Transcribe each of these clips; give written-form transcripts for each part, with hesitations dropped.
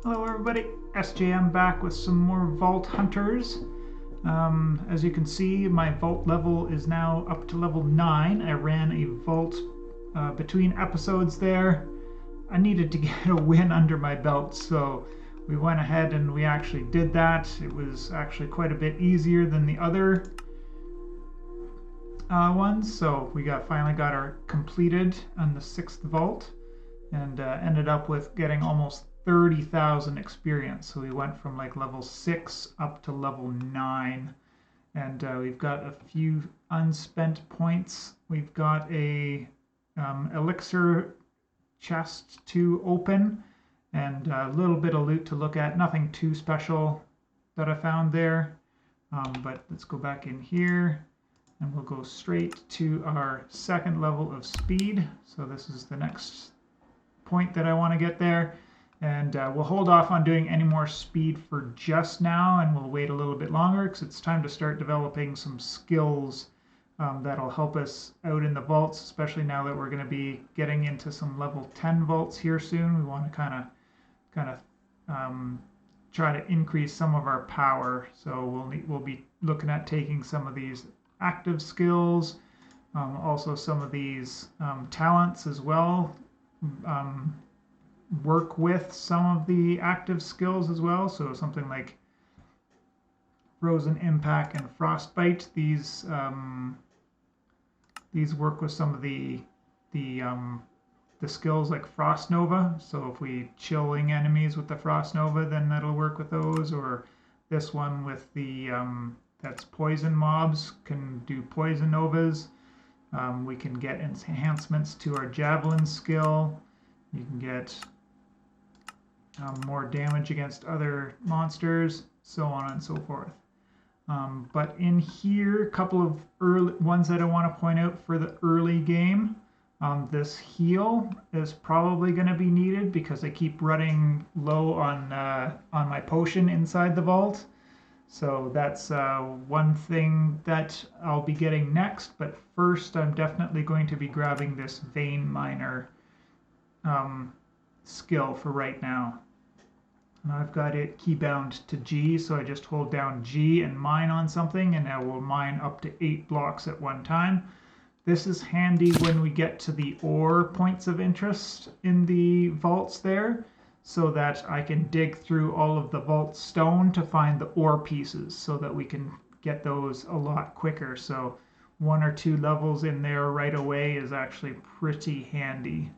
Hello everybody, SJM back with some more Vault Hunters. As you can see, my Vault level is now up to level 9. I ran a Vault between episodes there. I needed to get a win under my belt, so we went ahead and we actually did that. It was actually quite a bit easier than the other ones, so we finally got our completed on the 6th Vault and ended up with getting almost 30,000 experience. So we went from like level 6 up to level 9, and we've got a few unspent points. We've got a elixir chest to open and a little bit of loot to look at. Nothing too special that I found there, but let's go back in here and we'll go straight to our 2nd level of speed. So this is the next point that I want to get there. And we'll hold off on doing any more speed for just now, and we'll wait a little bit longer because it's time to start developing some skills that'll help us out in the vaults, especially now that we're going to be getting into some level 10 vaults here soon. We want to kind of try to increase some of our power. So we'll be looking at taking some of these active skills, also some of these talents as well. Work with some of the active skills as well. So something like Frozen Impact and Frostbite. These work with some of the skills like Frost Nova. So if we chilling enemies with the Frost Nova, then that'll work with those. Or this one with the that's poison mobs can do poison novas. We can get enhancements to our javelin skill. You can get more damage against other monsters, so on and so forth. But in here, a couple of early ones that I want to point out for the early game. This heal is probably going to be needed because I keep running low on my potion inside the vault. So that's one thing that I'll be getting next. But first, I'm definitely going to be grabbing this Vein Miner skill for right now. And I've got it keybound to G, so I just hold down G and mine on something, and I will mine up to 8 blocks at one time. This is handy when we get to the ore points of interest in the vaults there, so that I can dig through all of the vault stone to find the ore pieces so that we can get those a lot quicker. So 1 or 2 levels in there right away is actually pretty handy.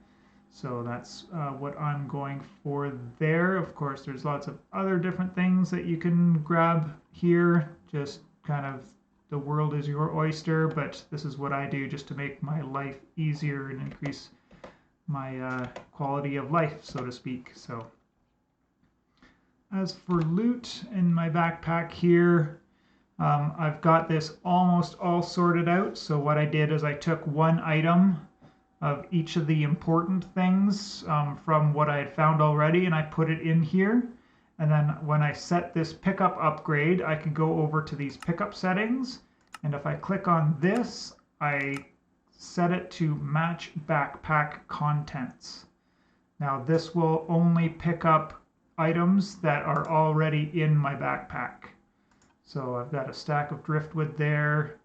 So that's what I'm going for there. Of course, there's lots of other different things that you can grab here. Just kind of the world is your oyster, but this is what I do just to make my life easier and increase my quality of life, so to speak. So as for loot in my backpack here, I've got this almost all sorted out. So what I did is I took one item of each of the important things from what I had found already, and I put it in here. And then when I set this pickup upgrade, I can go over to these pickup settings, and if I click on this, I set it to match backpack contents. Now this will only pick up items that are already in my backpack. So I've got a stack of driftwood there.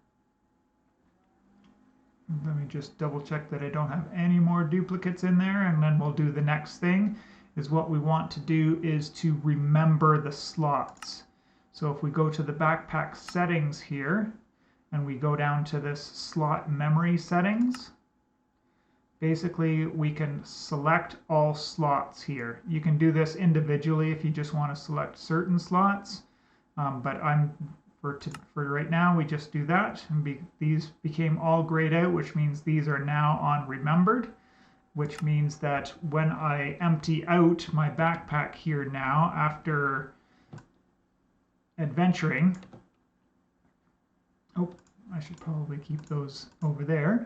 Let me just double check that I don't have any more duplicates in there, and then we'll do the next thing. Is what we want to do is to remember the slots. So if we go to the backpack settings here and we go down to this slot memory settings, basically we can select all slots here. You can do this individually if you just want to select certain slots, but for right now, we just do that, and these became all grayed out, which means these are now on remembered, which means that when I empty out my backpack here now after adventuring, oh, I should probably keep those over there.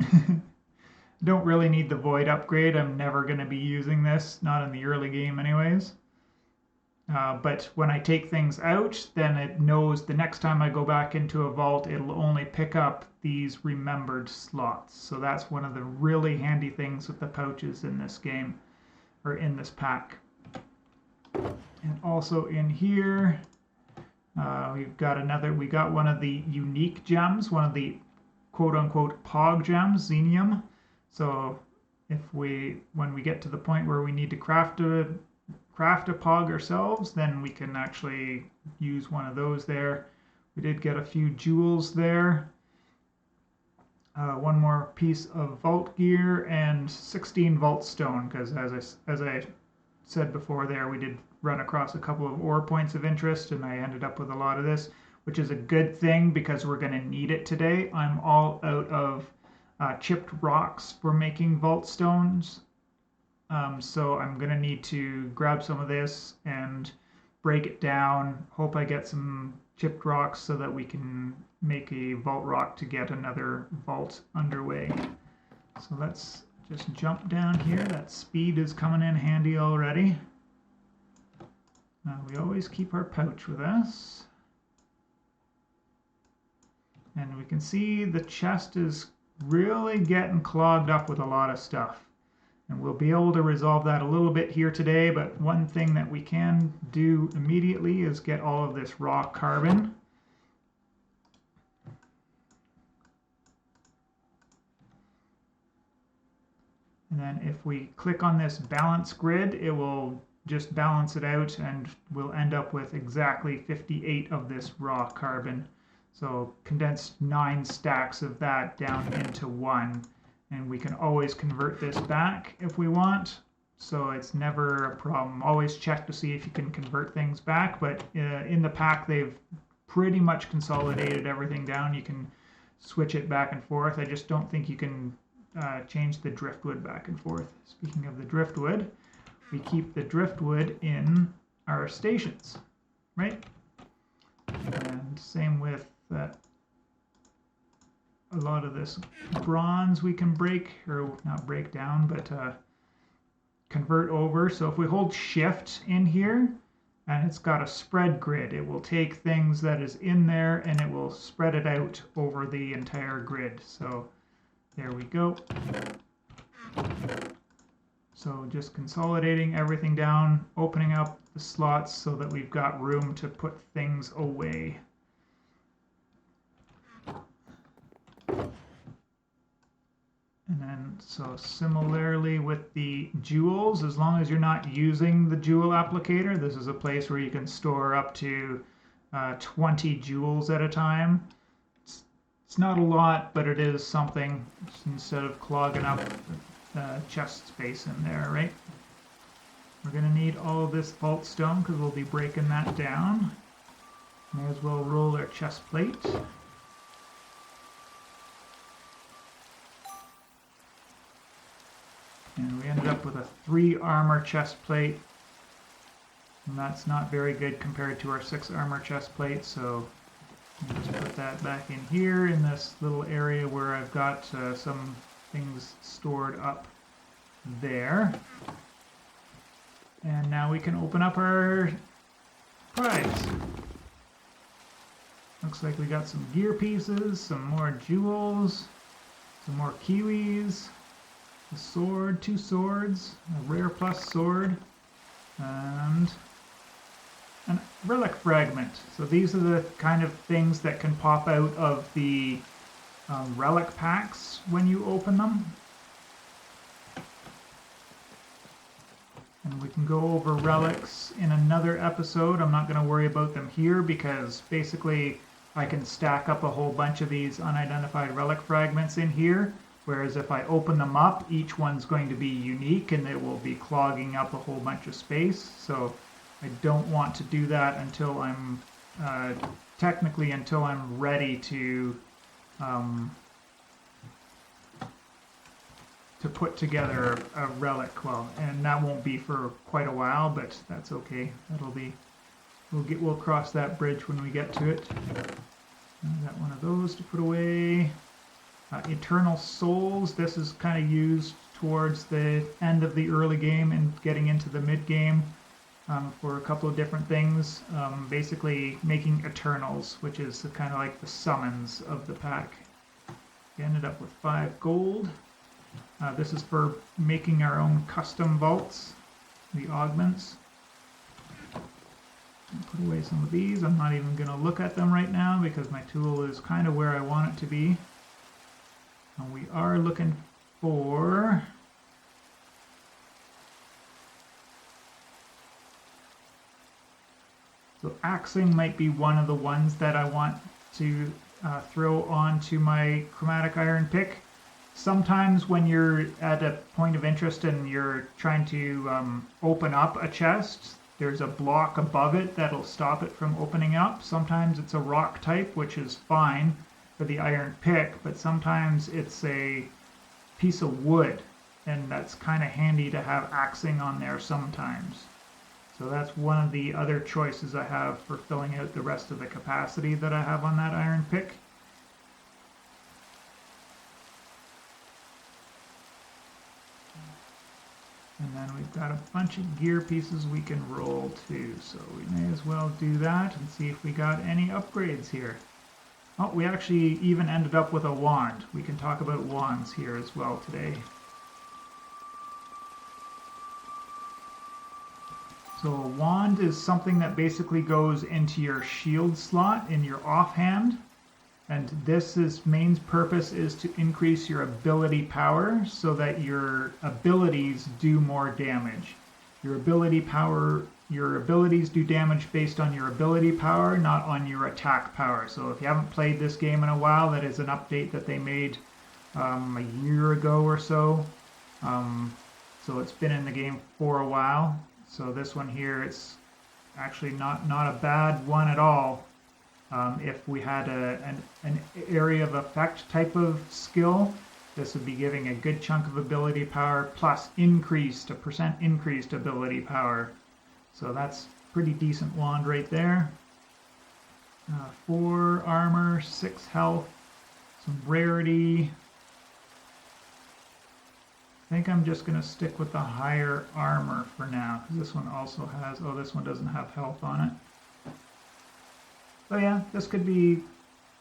Don't really need the void upgrade. I'm never going to be using this, not in the early game anyways. But when I take things out, then it knows the next time I go back into a vault, it'll only pick up these remembered slots. So that's one of the really handy things with the pouches in this game, or in this pack. And also in here, we got one of the unique gems, one of the quote-unquote pog gems, xenium. So when we get to the point where we need to craft a pog ourselves, then we can actually use one of those there. We did get a few jewels there. One more piece of vault gear and 16 vault stone, because as I said before there, we did run across a couple of ore points of interest, and I ended up with a lot of this, which is a good thing because we're going to need it today. I'm all out of chipped rocks for making vault stones, so I'm going to need to grab some of this and break it down. Hope I get some chipped rocks so that we can make a vault rock to get another vault underway. So let's just jump down here. That speed is coming in handy already. Now we always keep our pouch with us. And we can see the chest is really getting clogged up with a lot of stuff. And we'll be able to resolve that a little bit here today, but one thing that we can do immediately is get all of this raw carbon. And then if we click on this balance grid, it will just balance it out and we'll end up with exactly 58 of this raw carbon. So condense 9 stacks of that down into 1. And we can always convert this back if we want. So it's never a problem. Always check to see if you can convert things back. But in the pack, they've pretty much consolidated everything down. You can switch it back and forth. I just don't think you can change the driftwood back and forth. Speaking of the driftwood, we keep the driftwood in our stations, right? And same with that. A lot of this bronze we can break, or not break down, but convert over. So if we hold shift in here and it's got a spread grid, it will take things that is in there and it will spread it out over the entire grid. So there we go. So just consolidating everything down, opening up the slots so that we've got room to put things away. And then, so similarly with the jewels, as long as you're not using the jewel applicator, this is a place where you can store up to 20 jewels at a time. It's not a lot, but it is something, instead of clogging up chest space in there, right? We're going to need all of this vault stone because we'll be breaking that down. May as well roll our chest plate. And we ended up with a 3 armor chest plate. And that's not very good compared to our 6 armor chest plate, so I'll just put that back in here in this little area where I've got some things stored up there. And now we can open up our prize. Looks like we got some gear pieces, some more jewels, some more kiwis. A sword, 2 swords, a rare plus sword, and a relic fragment. So these are the kind of things that can pop out of the relic packs when you open them. And we can go over relics in another episode. I'm not going to worry about them here because basically I can stack up a whole bunch of these unidentified relic fragments in here. Whereas if I open them up, each one's going to be unique and it will be clogging up a whole bunch of space. So I don't want to do that until I'm, technically until I'm ready to put together a relic. Well, and that won't be for quite a while, but that's okay. That'll be, we'll cross that bridge when we get to it. I got one of those to put away. Eternal Souls, this is kind of used towards the end of the early game and getting into the mid game for a couple of different things. Basically making Eternals, which is kind of like the summons of the pack. We ended up with 5 gold. This is for making our own custom vaults, the augments. put away some of these. I'm not even going to look at them right now because my tool is kind of where I want it to be. And we are looking for so axing might be one of the ones that I want to throw onto my chromatic iron pick. Sometimes when you're at a point of interest and you're trying to open up a chest, there's a block above it that'll stop it from opening up. Sometimes it's a rock type, which is fine for the iron pick, but sometimes it's a piece of wood, and that's kind of handy to have axing on there sometimes. So that's one of the other choices I have for filling out the rest of the capacity that I have on that iron pick. And then we've got a bunch of gear pieces we can roll too, so we may as well do that and see if we got any upgrades here. Oh, we actually even ended up with a wand. We can talk about wands here as well today. So a wand is something that basically goes into your shield slot in your offhand. And this main purpose is to increase your ability power so that your abilities do more damage. Your abilities do damage based on your ability power, not on your attack power. So if you haven't played this game in a while, that is an update that they made a year ago or so. So it's been in the game for a while. So this one here, it's actually not a bad one at all. If we had an area of effect type of skill, this would be giving a good chunk of ability power plus a percent increased ability power. So that's pretty decent wand right there. 4 armor, 6 health, some rarity. I think I'm just going to stick with the higher armor for now, because this one also has, oh, this one doesn't have health on it. So yeah, this could be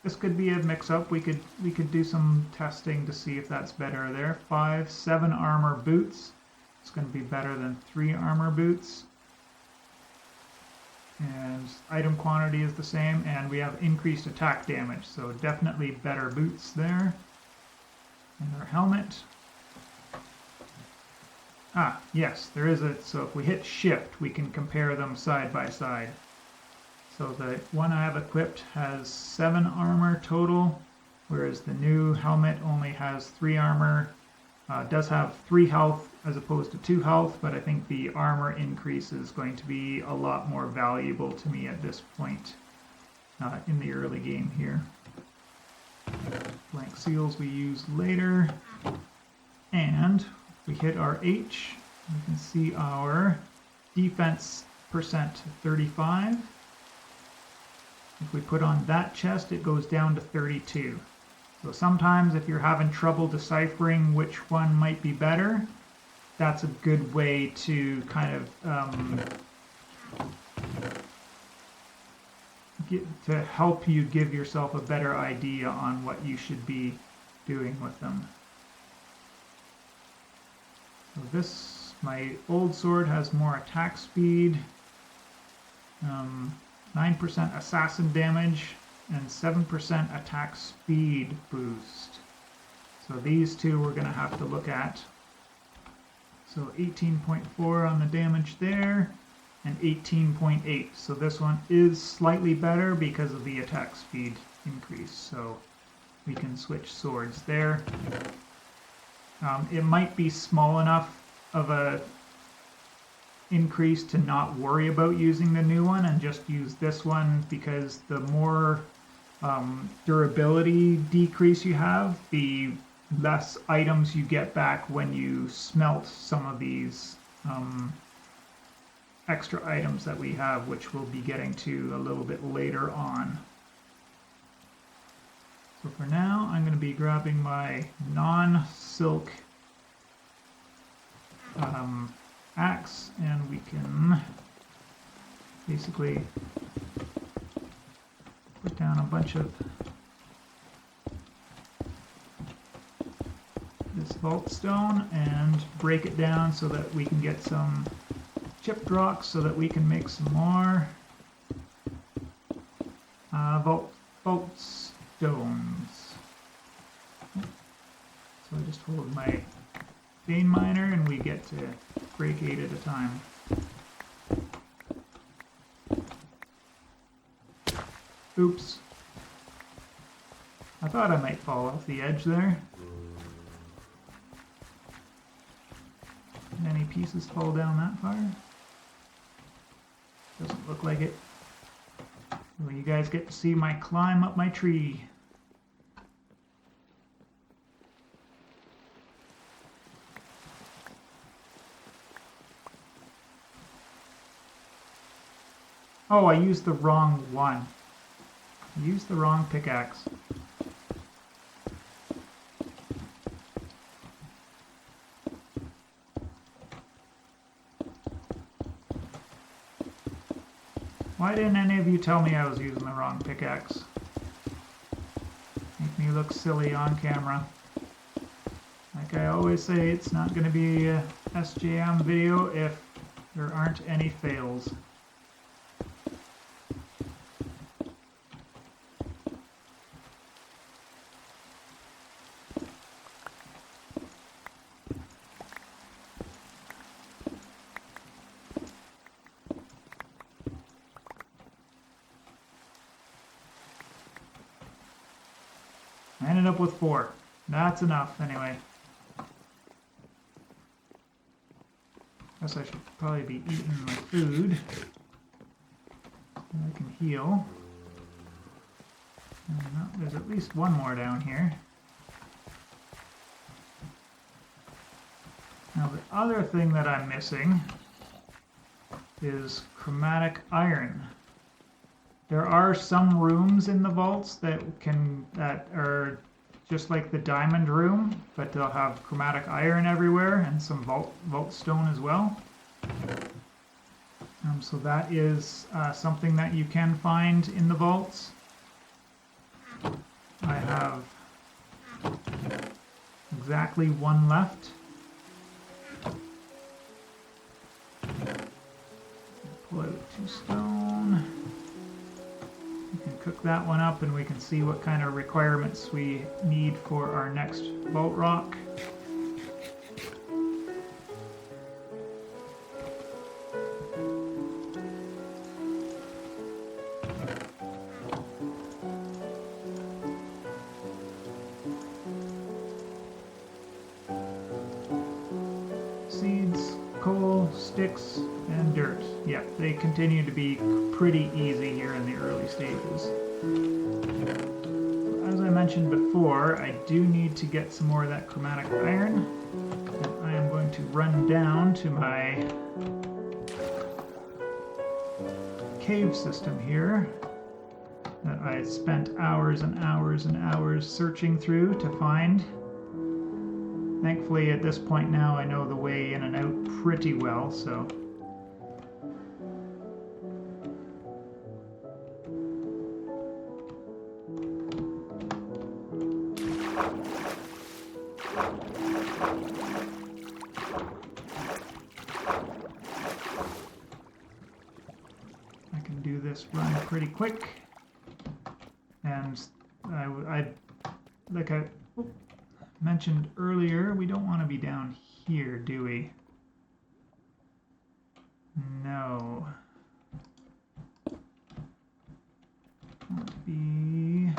a mix-up. We could do some testing to see if that's better there. 7 armor boots. It's going to be better than 3 armor boots. And item quantity is the same, and we have increased attack damage, so definitely better boots there. And our helmet. Ah, yes, there is so if we hit shift, we can compare them side by side. So the one I have equipped has 7 armor total, whereas the new helmet only has 3 armor. Does have 3 health as opposed to 2 health, but I think the armor increase is going to be a lot more valuable to me at this point in the early game here. Blank seals we use later. And we hit our H, we can see our defense percent 35. If we put on that chest, it goes down to 32. So sometimes if you're having trouble deciphering which one might be better, that's a good way to kind of to help you give yourself a better idea on what you should be doing with them. So my old sword has more attack speed, 9% assassin damage, and 7% attack speed boost. So these two we're going to have to look at. So 18.4 on the damage there, and 18.8. So this one is slightly better because of the attack speed increase. So we can switch swords there. It might be small enough of a increase to not worry about using the new one and just use this one, because the more durability decrease you have, the less items you get back when you smelt some of these extra items that we have, which we'll be getting to a little bit later on. So for now, I'm going to be grabbing my non-silk axe, and we can basically put down a bunch of this vault stone and break it down so that we can get some chipped rocks so that we can make some more. Vault stones. So I just hold my vein miner and we get to break 8 at a time. Oops. I thought I might fall off the edge there. Did any pieces fall down that far? Doesn't look like it. Well, you guys get to see my climb up my tree. Oh, I used the wrong one. I used the wrong pickaxe. Why didn't any of you tell me I was using the wrong pickaxe? Make me look silly on camera. Like I always say, it's not going to be a SJM video if there aren't any fails. I ended up with 4. That's enough, anyway. Guess I should probably be eating my food so I can heal. And there's at least one more down here. Now the other thing that I'm missing is chromatic iron. There are some rooms in the vaults that are just like the diamond room, but they'll have chromatic iron everywhere and some vault stone as well. So that is something that you can find in the vaults. I have exactly 1 left. Pull out 2 stone. We can cook that one up and we can see what kind of requirements we need for our next vault rock. Seeds, coal, sticks, and dirt. Yeah, they continue to be pretty easy here in the early stages. As I mentioned before, I do need to get some more of that chromatic iron. And I am going to run down to my cave system here that I spent hours and hours and hours searching through to find. Thankfully, at this point now, I know the way in and out pretty well, so. I can do this run pretty quick. And like I mentioned earlier, we don't want to be down here, do we? No. I want to be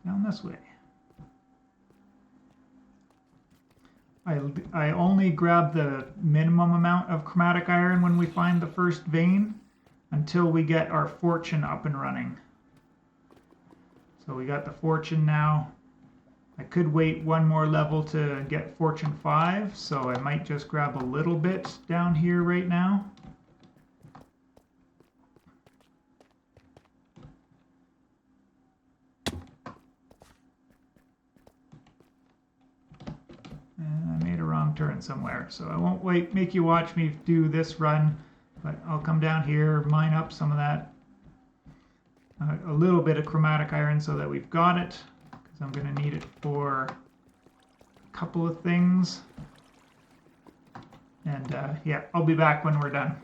down this way. I only grab the minimum amount of chromatic iron when we find the first vein until we get our fortune up and running. So we got the fortune now. I could wait 1 more level to get Fortune 5, so I might just grab a little bit down here right now. And I made a wrong turn somewhere, so I won't make you watch me do this run, but I'll come down here, mine up some of that, a little bit of chromatic iron so that we've got it. I'm going to need it for a couple of things. And yeah, I'll be back when we're done.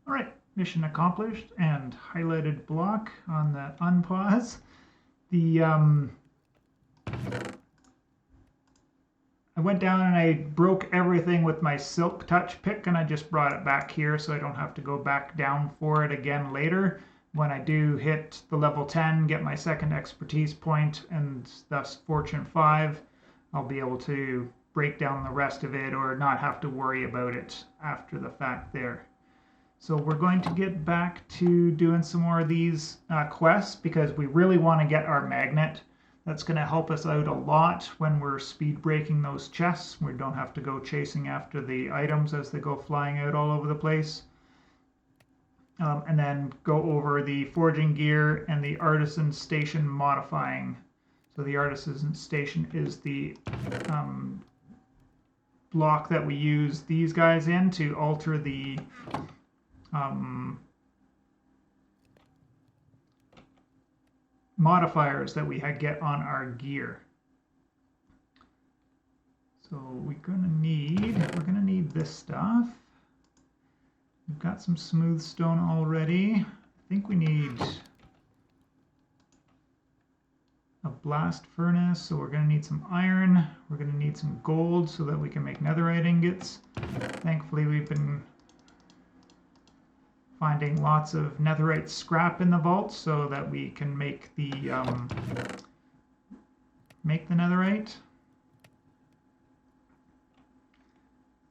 All right. mission accomplished and highlighted block on the unpause. I went down and I broke everything with my Silk Touch pick, and I just brought it back here so I don't have to go back down for it again later. When I do hit the level 10, get my second expertise point, and thus Fortune 5, I'll be able to break down the rest of it or not have to worry about it after the fact there. So we're going to get back to doing some more of these quests because we really want to get our magnet. That's going to help us out a lot when we're speed breaking those chests. We don't have to go chasing after the items as they go flying out all over the place. And then go over the forging gear and the artisan station modifying. So the artisan station is the block that we use these guys in to alter the modifiers that we get on our gear. So we're gonna need this stuff. We've got some smooth stone already. I think we need a blast furnace, so we're gonna need some iron. We're gonna need some gold so that we can make netherite ingots. Thankfully, we've been finding lots of netherite scrap in the vault so that we can make the netherite.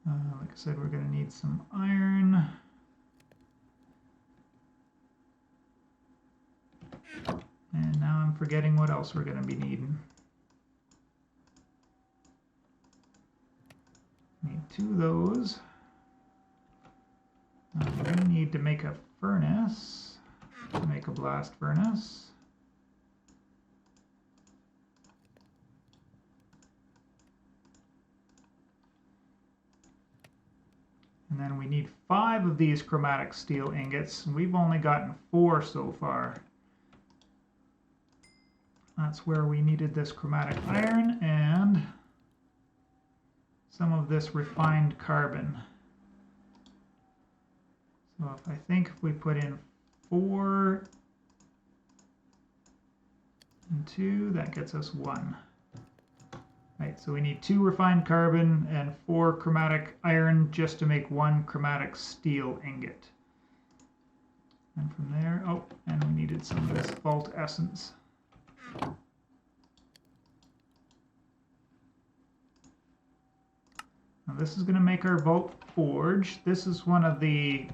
Like I said, we're going to need some iron. And now I'm forgetting what else we're going to be needing. Need 2 of those. We're going to need to make a furnace to make a blast furnace. And then we need 5 of these chromatic steel ingots. We've only gotten 4 so far. That's where we needed this chromatic iron and some of this refined carbon. So if we put in 4 and 2, that gets us 1. Right, so we need 2 refined carbon and 4 chromatic iron just to make 1 chromatic steel ingot. And from there, and we needed some of this vault essence. Now this is going to make our vault forge. This is one of the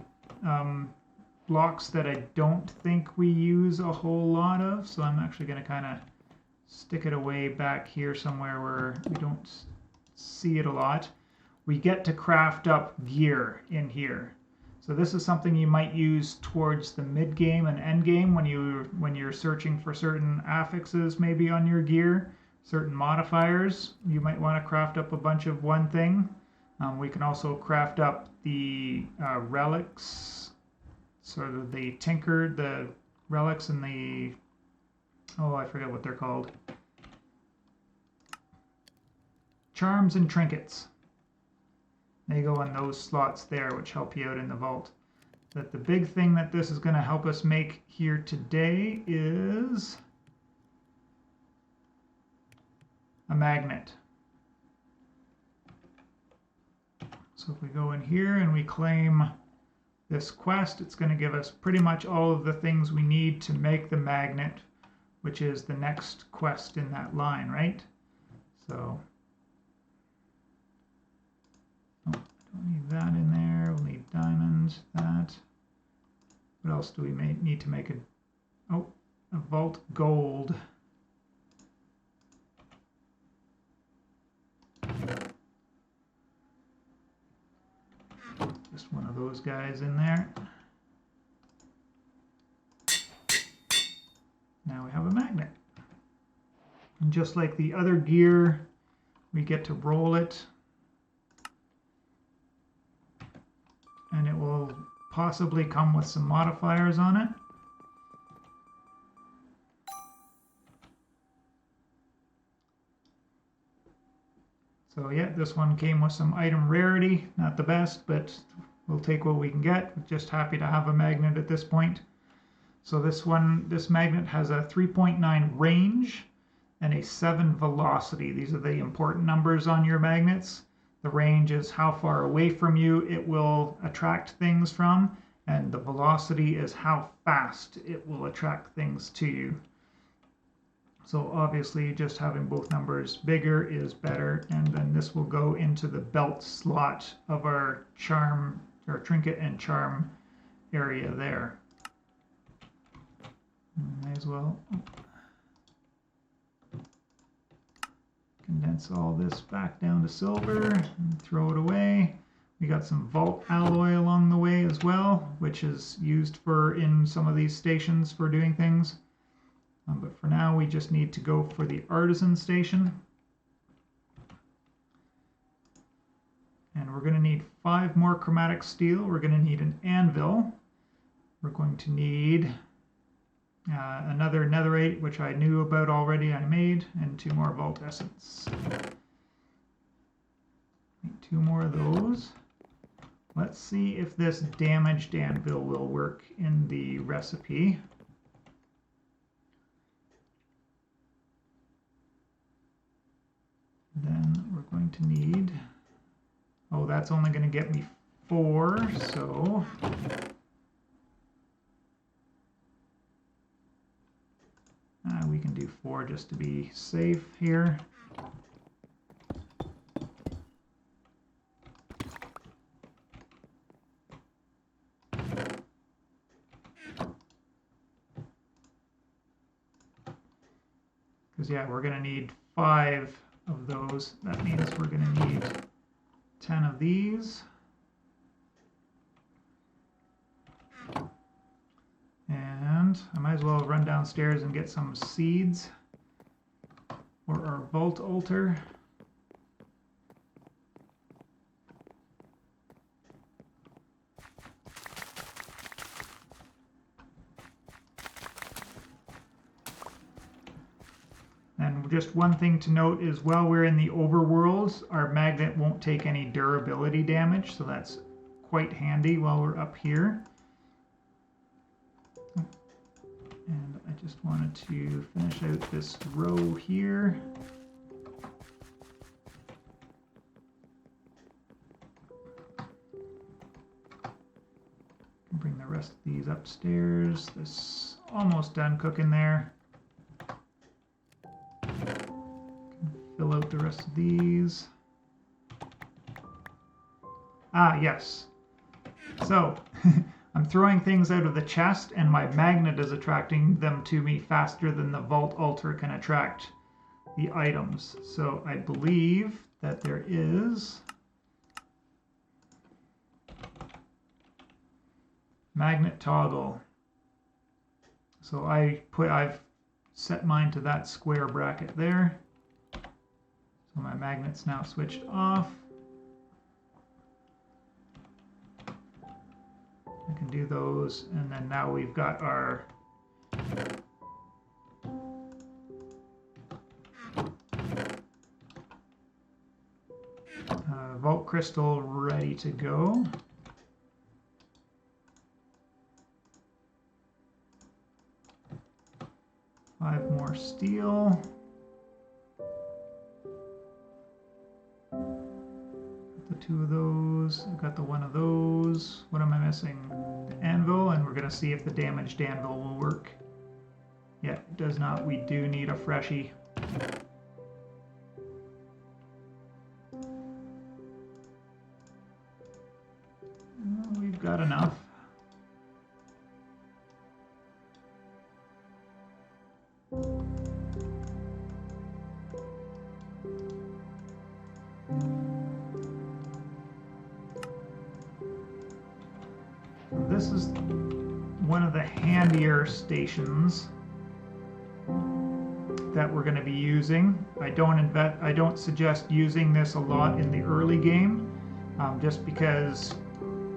blocks that I don't think we use a whole lot of, so I'm actually going to kind of stick it away back here somewhere where we don't see it a lot. We get to craft up gear in here. So this is something you might use towards the mid game and end game when you're searching for certain affixes maybe on your gear, certain modifiers. You might want to craft up a bunch of one thing. We can also craft up the relics, sort of the relics and the, I forget what they're called. Charms and trinkets. They go in those slots there, which help you out in the vault. But the big thing that this is going to help us make here today is a magnet. So if we go in here and we claim this quest, it's going to give us pretty much all of the things we need to make the magnet, which is the next quest in that line, right? So, don't need that in there. We'll need diamonds, that. What else do we need to make a vault gold. Just one of those guys in there. Now we have a magnet. And just like the other gear, we get to roll it. And it will possibly come with some modifiers on it. So yeah, this one came with some item rarity. Not the best, but we'll take what we can get. We're just happy to have a magnet at this point. So this magnet has a 3.9 range and a 7 velocity. These are the important numbers on your magnets. The range is how far away from you it will attract things from, and the velocity is how fast it will attract things to you. So obviously just having both numbers bigger is better, and then this will go into the belt slot of our charm, or trinket and charm area there. May as well condense all this back down to silver and throw it away. We got some vault alloy along the way as well, which is used in some of these stations for doing things. But for now, we just need to go for the artisan station. And we're going to need 5 more chromatic steel. We're going to need an anvil. We're going to need another netherite, which I knew about already, I made, and 2 more vault essence. Need 2 more of those. Let's see if this damaged anvil will work in the recipe. Then we're going to need, oh, that's only going to get me 4, so we can do 4 just to be safe here. Because yeah, we're going to need 5 of those. That means we're going to need 10 of these. And I might as well run downstairs and get some seeds for our vault altar. And just one thing to note is while we're in the overworlds, our magnet won't take any durability damage, so that's quite handy while we're up here. And I just wanted to finish out this row here. Bring the rest of these upstairs. This almost done cooking there. Fill out the rest of these. Ah, yes. So, I'm throwing things out of the chest, and my magnet is attracting them to me faster than the vault altar can attract the items. So I believe that there is magnet toggle. So I've set mine to that square bracket there. So my magnet's now switched off. I can do those, and then now we've got our vault crystal ready to go. Five more steel. Got the 2 of those. I've got the 1 of those. What am I missing? The anvil, and we're going to see if the damaged anvil will work. Yeah, it does not. We do need a freshie. We've got enough. This is one of the handier stations that we're going to be using. I don't suggest using this a lot in the early game, just because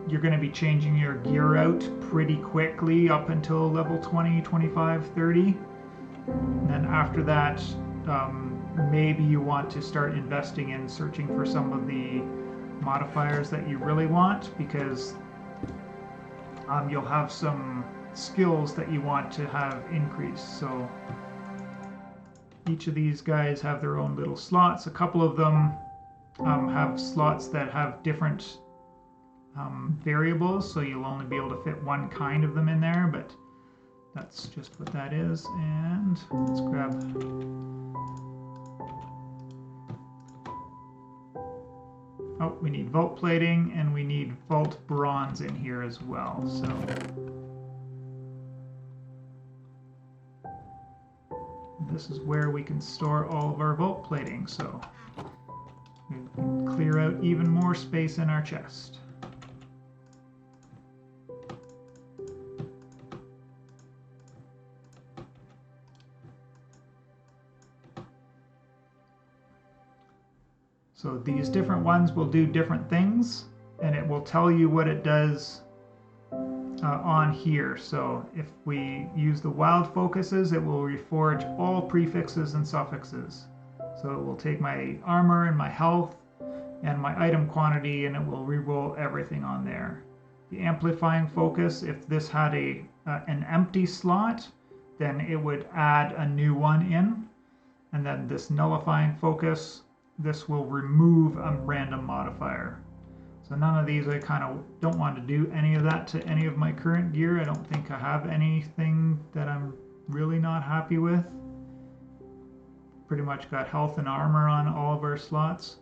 you're going to be changing your gear out pretty quickly up until level 20, 25, 30. And then after that, maybe you want to start investing in searching for some of the modifiers that you really want, because you'll have some skills that you want to have increased. So each of these guys have their own little slots. A couple of them have slots that have different variables, so you'll only be able to fit one kind of them in there, but that's just what that is. And let's grab... Oh, we need vault plating, and we need vault bronze in here as well. So this is where we can store all of our vault plating, so we can clear out even more space in our chest. So these different ones will do different things, and it will tell you what it does on here. So if we use the wild focuses, it will reforge all prefixes and suffixes. So it will take my armor and my health and my item quantity, and it will reroll everything on there. The amplifying focus, if this had an empty slot, then it would add a new one in. And then this nullifying focus, this will remove a random modifier. So none of these, I kind of don't want to do any of that to any of my current gear. I don't think I have anything that I'm really not happy with. Pretty much got health and armor on all of our slots.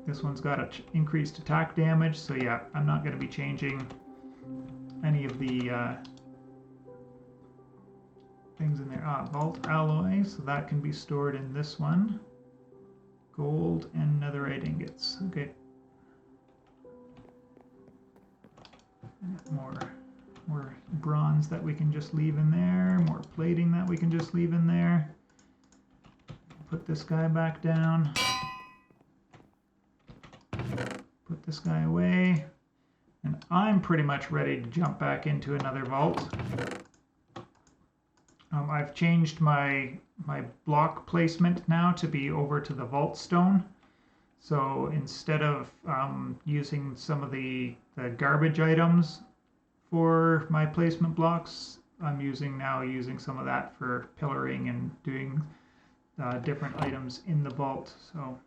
This one's got increased attack damage, so yeah, I'm not going to be changing any of the things in there. Vault alloy, so that can be stored in this one. Gold and netherite ingots. Okay. More bronze that we can just leave in there. More plating that we can just leave in there. Put this guy back down. Put this guy away. And I'm pretty much ready to jump back into another vault. I've changed my block placement now to be over to the vault stone. So instead of using some of the garbage items for my placement blocks, I'm now using some of that for pillaring and doing different items in the vault. So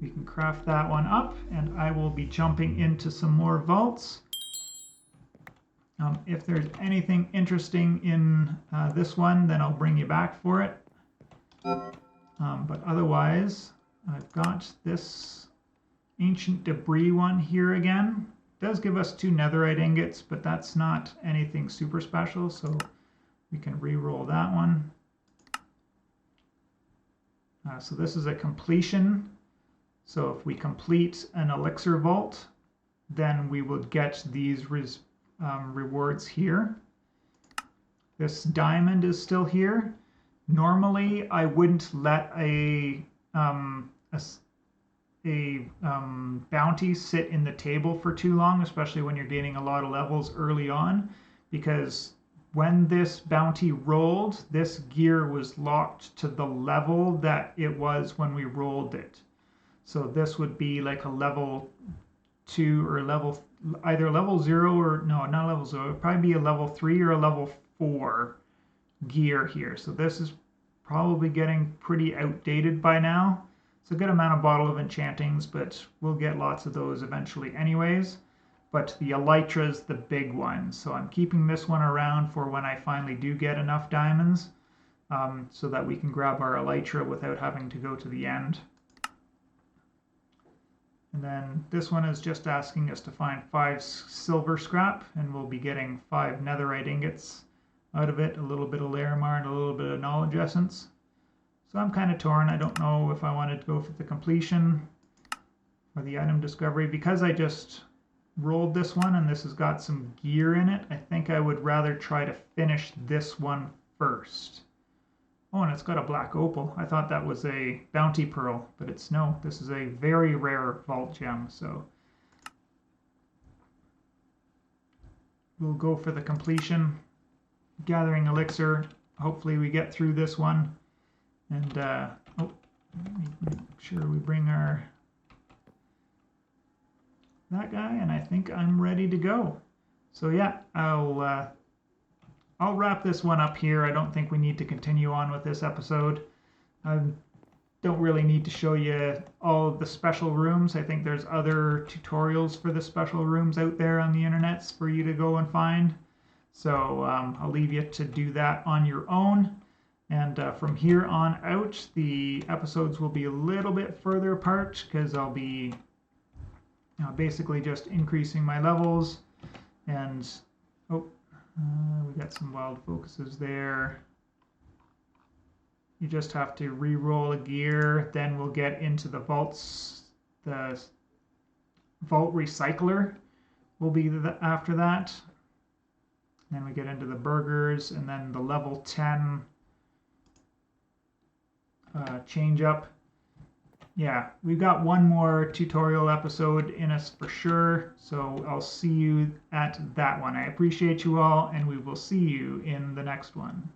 we can craft that one up, and I will be jumping into some more vaults. If there's anything interesting in this one, then I'll bring you back for it. But otherwise, I've got this ancient debris one here again. It does give us 2 netherite ingots, but that's not anything super special, so we can re-roll that one. So this is a completion. So if we complete an elixir vault, then we will get these rewards here. This diamond is still here. Normally, I wouldn't let a bounty sit in the table for too long, especially when you're gaining a lot of levels early on, because when this bounty rolled, this gear was locked to the level that it was when we rolled it. So this would be like a level 2 or either level 0 or no, not level 0. It would probably be a level 3 or a level 4 gear here. So this is probably getting pretty outdated by now. It's a good amount of Bottle of Enchantings, but we'll get lots of those eventually anyways. But the Elytra's the big one. So I'm keeping this one around for when I finally do get enough diamonds, so that we can grab our Elytra without having to go to the end. And then this one is just asking us to find 5 silver scrap, and we'll be getting 5 netherite ingots out of it, a little bit of Larimar and a little bit of knowledge essence. So I'm kind of torn. I don't know if I wanted to go for the completion or the item discovery. Because I just rolled this one and this has got some gear in it, I think I would rather try to finish this one first. Oh, and it's got a black opal. I thought that was a bounty pearl, but it's no. This is a very rare vault gem, so we'll go for the completion. Gathering elixir. Hopefully we get through this one. And, make sure we bring our that guy, and I think I'm ready to go. So yeah, I'll wrap this one up here. I don't think we need to continue on with this episode. I don't really need to show you all of the special rooms. I think there's other tutorials for the special rooms out there on the internets for you to go and find. So I'll leave you to do that on your own. And from here on out, the episodes will be a little bit further apart because I'll be basically just increasing my levels. And we got some wild focuses there. You just have to re-roll a gear. Then we'll get into the vaults. The vault recycler will be after that. Then we get into the burgers, and then the level 10 change up. Yeah, we've got one more tutorial episode in us for sure, so I'll see you at that one. I appreciate you all, and we will see you in the next one.